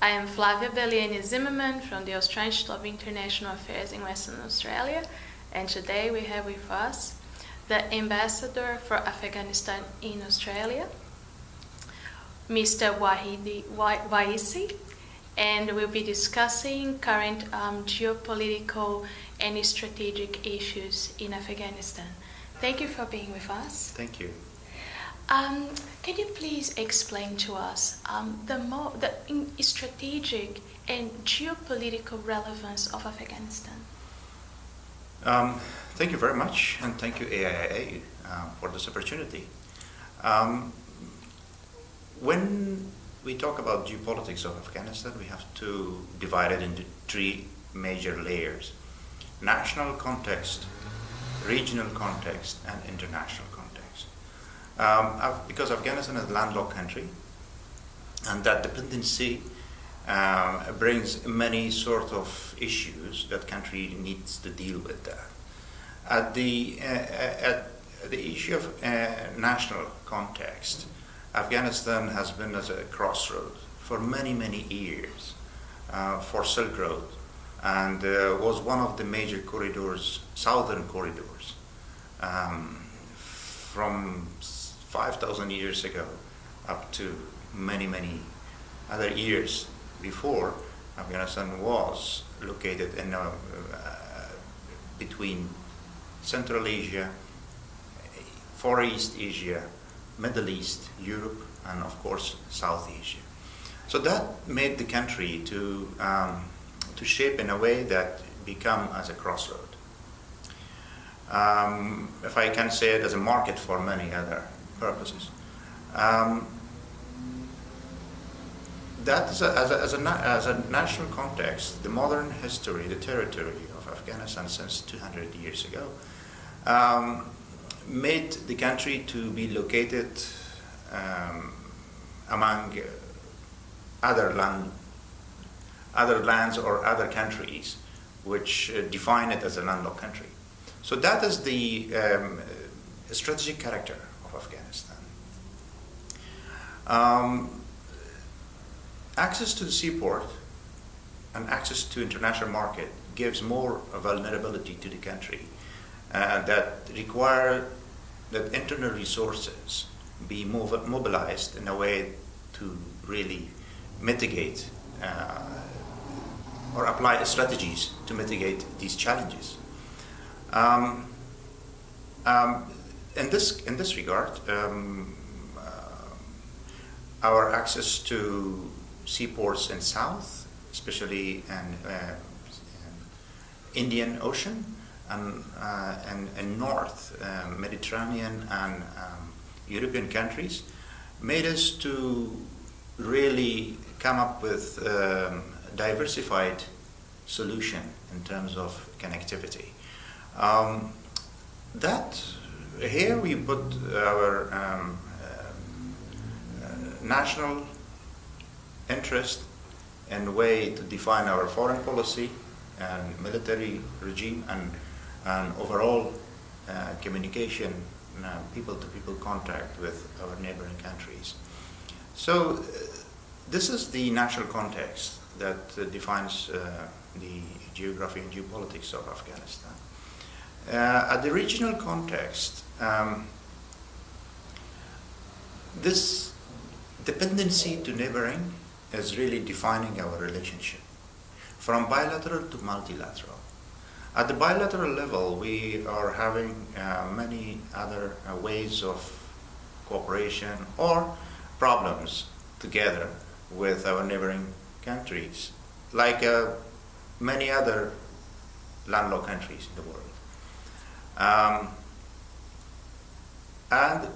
I am Flavia Bellieni Zimmermann from the Australian Institute of International Affairs in Western Australia, and today we have with us the Ambassador for Afghanistan in Australia, Mr. Wahidullah Waissi, and we'll be discussing current geopolitical and strategic issues in Afghanistan. Thank you for being with us. Thank you. Can you please explain to us the strategic and geopolitical relevance of Afghanistan? Thank you very much, and thank you AIIA for this opportunity. When we talk about geopolitics of Afghanistan, we have to divide it into three major layers: national context, regional context, and international context. Because Afghanistan is a landlocked country, and that dependency brings many sort of issues that country needs to deal with that. At the issue of national context, Afghanistan has been as a crossroad for many years for Silk Road, and was one of the major corridors, southern corridors, from 5,000 years ago up to many other years before. Afghanistan was located in between Central Asia, Far East Asia, Middle East, Europe, and of course South Asia. So that made the country to shape in a way that become as a crossroad. If I can say it, as a market for many other purposes. That is as a national context, the modern history, the territory of Afghanistan since 200 years ago, made the country to be located among other lands or other countries which define it as a landlocked country. So that is the strategic character of Afghanistan. Access to the seaport and access to international market gives more vulnerability to the country that require that internal resources be mobilized in a way to really mitigate or apply strategies to mitigate these challenges. In this regard, our access to seaports in south, especially in Indian Ocean, and north, Mediterranean and European countries, made us to really come up with diversified solution in terms of connectivity. That here we put our national interest in a way to define our foreign policy and military regime and overall communication, people-to-people contact with our neighboring countries. So this is the national context that defines the geography and geopolitics of Afghanistan. At the regional context, this dependency to neighboring is really defining our relationship from bilateral to multilateral. At the bilateral level, we are having many other ways of cooperation or problems together with our neighboring countries, like many other landlocked countries in the world. And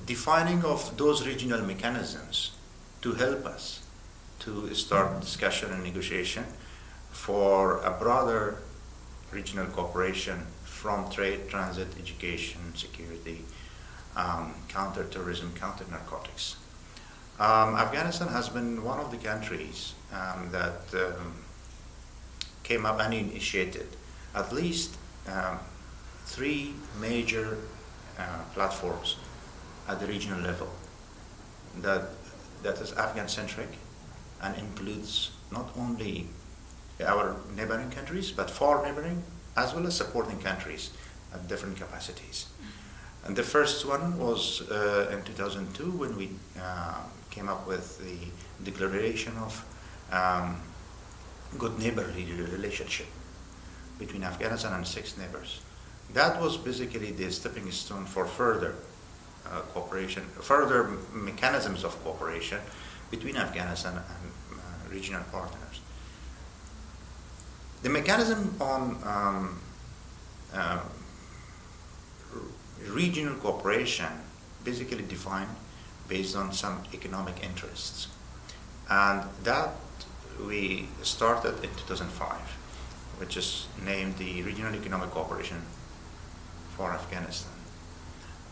defining of those regional mechanisms to help us to start discussion and negotiation for a broader regional cooperation from trade, transit, education, security, counter-terrorism, counter-narcotics. Afghanistan has been one of the countries that came up and initiated at least 3 major platforms at the regional level. That is Afghan-centric, and includes not only our neighboring countries, but far neighboring, as well as supporting countries at different capacities. And the first one was in 2002 when we came up with the declaration of good neighborly relationship between Afghanistan and 6 neighbors. That was basically the stepping stone for further cooperation, further mechanisms of cooperation between Afghanistan and regional partners. The mechanism on regional cooperation basically defined based on some economic interests, and that we started in 2005, which is named the Regional Economic Cooperation for Afghanistan,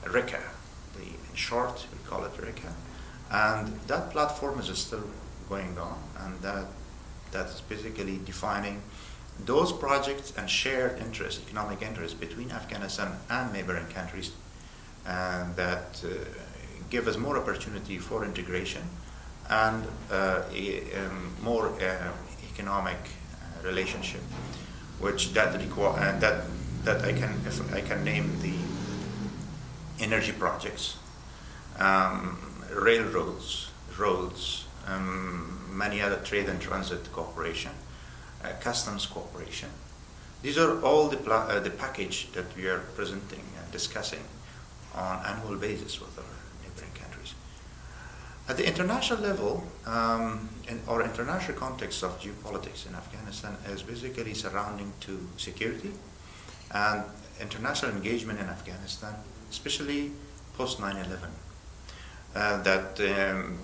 RECA. In short, we call it RECA, and that platform is still going on, and that's basically defining those projects and shared interests, economic interests between Afghanistan and neighboring countries, and that give us more opportunity for integration and more economic relationship, which that require that I can name the energy projects, railroads, roads, many other trade and transit cooperation, customs cooperation. These are all the package that we are presenting and discussing on annual basis with our neighboring countries. At the international level, in our international context of geopolitics in Afghanistan is basically surrounding to security and international engagement in Afghanistan, especially post 9/11. That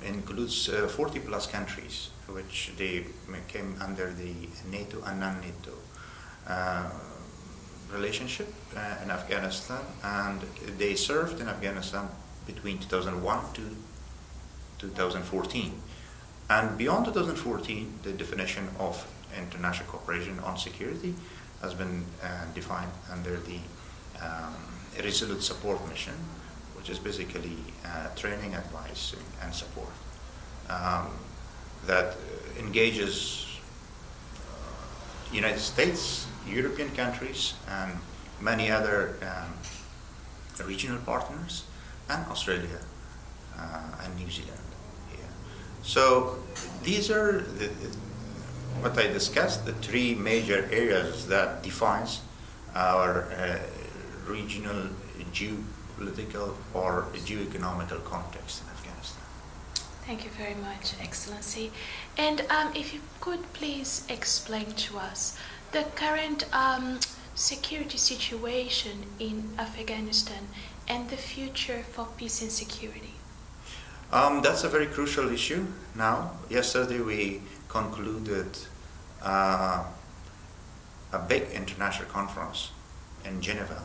includes 40 plus countries, which they came under the NATO and non-NATO relationship in Afghanistan, and they served in Afghanistan between 2001 to 2014. And beyond 2014, the definition of international cooperation on security has been defined under the Resolute Support Mission, which is basically training, advice, and support that engages United States, European countries, and many other regional partners, and Australia and New Zealand. Yeah. So these are what I discussed, the 3 major areas that defines our regional geopolitical or geoeconomical context in Afghanistan. Thank you very much, Excellency. And if you could please explain to us the current security situation in Afghanistan and the future for peace and security. That's a very crucial issue now. Yesterday we concluded a big international conference in Geneva,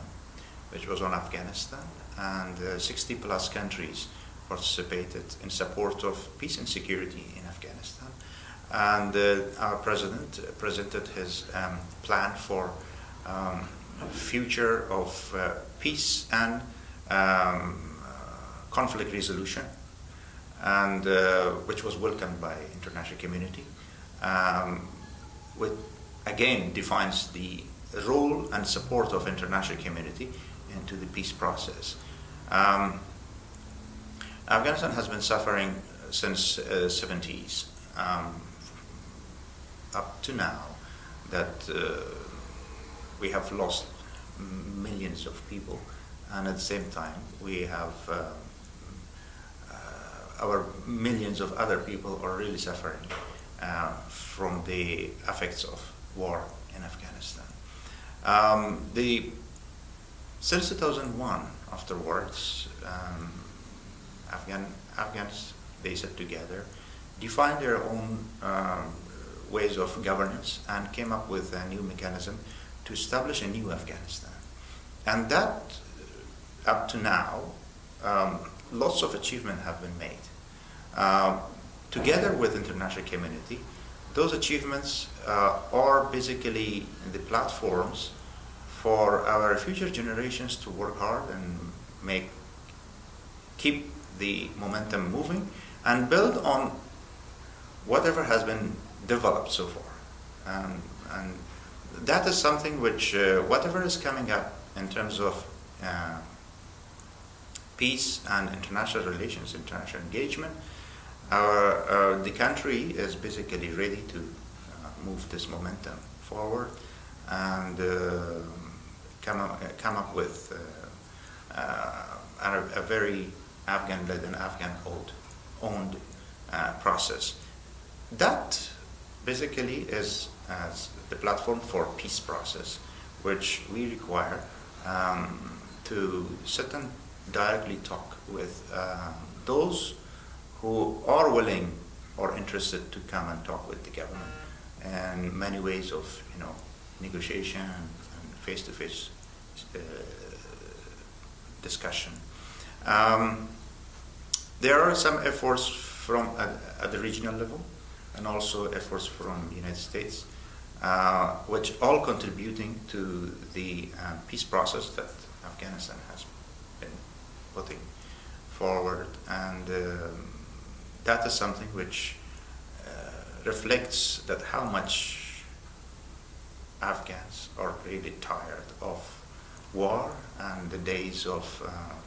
which was on Afghanistan, and 60 plus countries participated in support of peace and security in Afghanistan. And our president presented his plan for future of peace and conflict resolution, and which was welcomed by international community, which again defines the role and support of international community into the peace process. Afghanistan has been suffering since 70s up to now, that we have lost millions of people, and at the same time we have our millions of other people are really suffering from the effects of war in Afghanistan. Since 2001, afterwards, Afghans, they sat together, defined their own ways of governance, and came up with a new mechanism to establish a new Afghanistan. And that, up to now, lots of achievements have been made. Together with international community, those achievements are basically the platforms for our future generations to work hard and keep the momentum moving and build on whatever has been developed so far. And that is something which, whatever is coming up in terms of peace and international relations, international engagement, the country is basically ready to move this momentum forward and come up with a very Afghan-led and Afghan-owned process. That basically is the platform for peace process, which we require to sit and directly talk with those who are willing or interested to come and talk with the government, and many ways of negotiation and face-to-face discussion. There are some efforts from at the regional level, and also efforts from the United States, which all contributing to the peace process that Afghanistan has been putting forward, and that is something which reflects that how much Afghans are really tired of war and the days of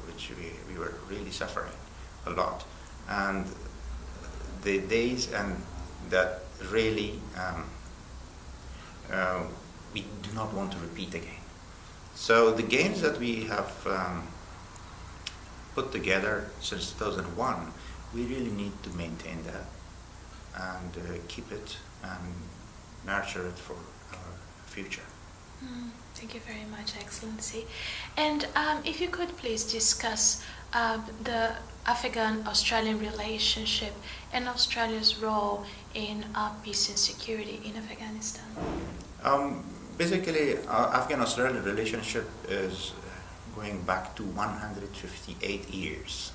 which we were really suffering a lot, and the days and that really we do not want to repeat again. So the gains that we have put together since 2001, we really need to maintain that and keep it and nurture it for our future. Thank you very much, Excellency. And if you could please discuss the Afghan-Australian relationship and Australia's role in peace and security in Afghanistan. Basically, our Afghan-Australian relationship is going back to 158 years.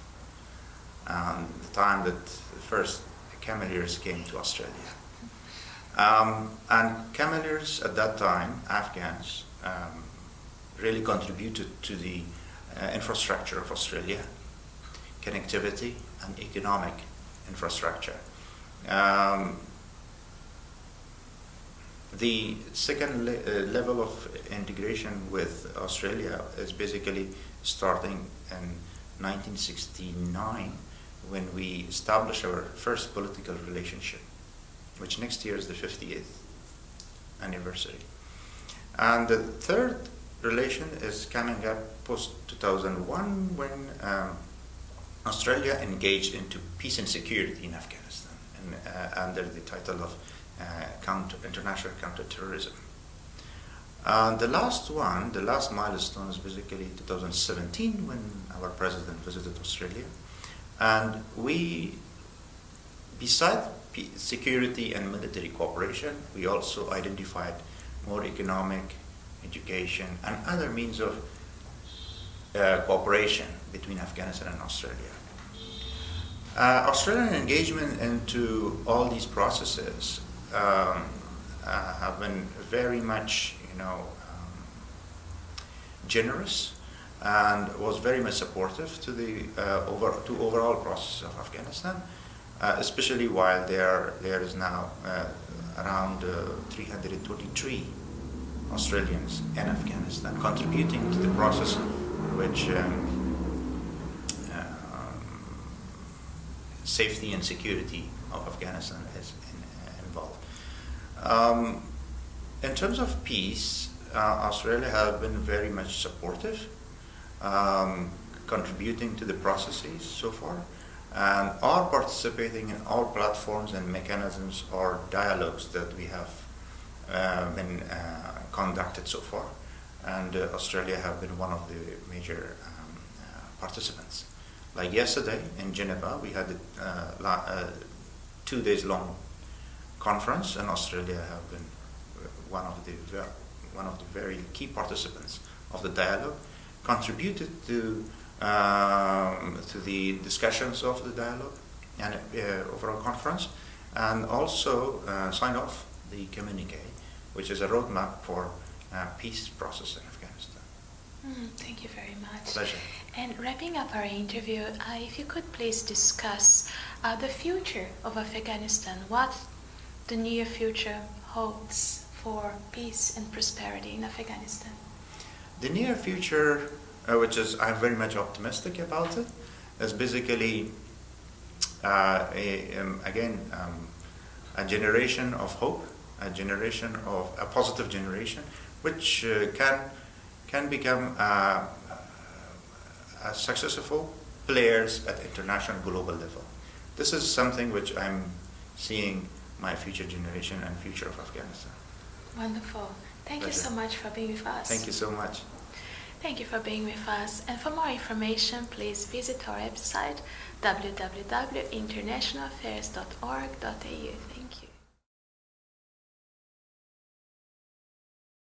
The time that the first Cameliers came to Australia. And Cameliers at that time, Afghans, really contributed to the infrastructure of Australia, connectivity and economic infrastructure. The second level of integration with Australia is basically starting in 1969, when we established our first political relationship, which next year is the 50th anniversary. And the third relation is coming up post-2001, when Australia engaged into peace and security in Afghanistan, under the title of International Counterterrorism. The last one, the last milestone, is basically 2017, when our president visited Australia. And we, besides security and military cooperation, we also identified more economic, education, and other means of cooperation between Afghanistan and Australia. Australian engagement into all these processes have been very much, generous, and was very much supportive to the overall process of Afghanistan, especially while there is now around 323 Australians in Afghanistan contributing to the process, which safety and security of Afghanistan is involved. In terms of peace, Australia has been very much supportive, contributing to the processes so far, and are participating in all platforms and mechanisms or dialogues that we have been conducted so far. And Australia have been one of the major participants. Like yesterday in Geneva, we had a 2 days long conference, and Australia have been one of the very key participants of the dialogue, contributed to the discussions of the dialogue and overall conference, and also signed off the communique, which is a roadmap for peace process in Afghanistan. Thank you very much. Pleasure. And wrapping up our interview, if you could please discuss the future of Afghanistan, what the near future holds for peace and prosperity in Afghanistan. The near future, which is I'm very much optimistic about it, is basically a generation of hope, a positive generation, which can become successful players at international global level. This is something which I'm seeing my future generation and future of Afghanistan. Wonderful. Thank Pleasure. you so much for being with us. Thank you so much. Thank you for being with us. And for more information, please visit our website www.internationalaffairs.org.au. Thank you.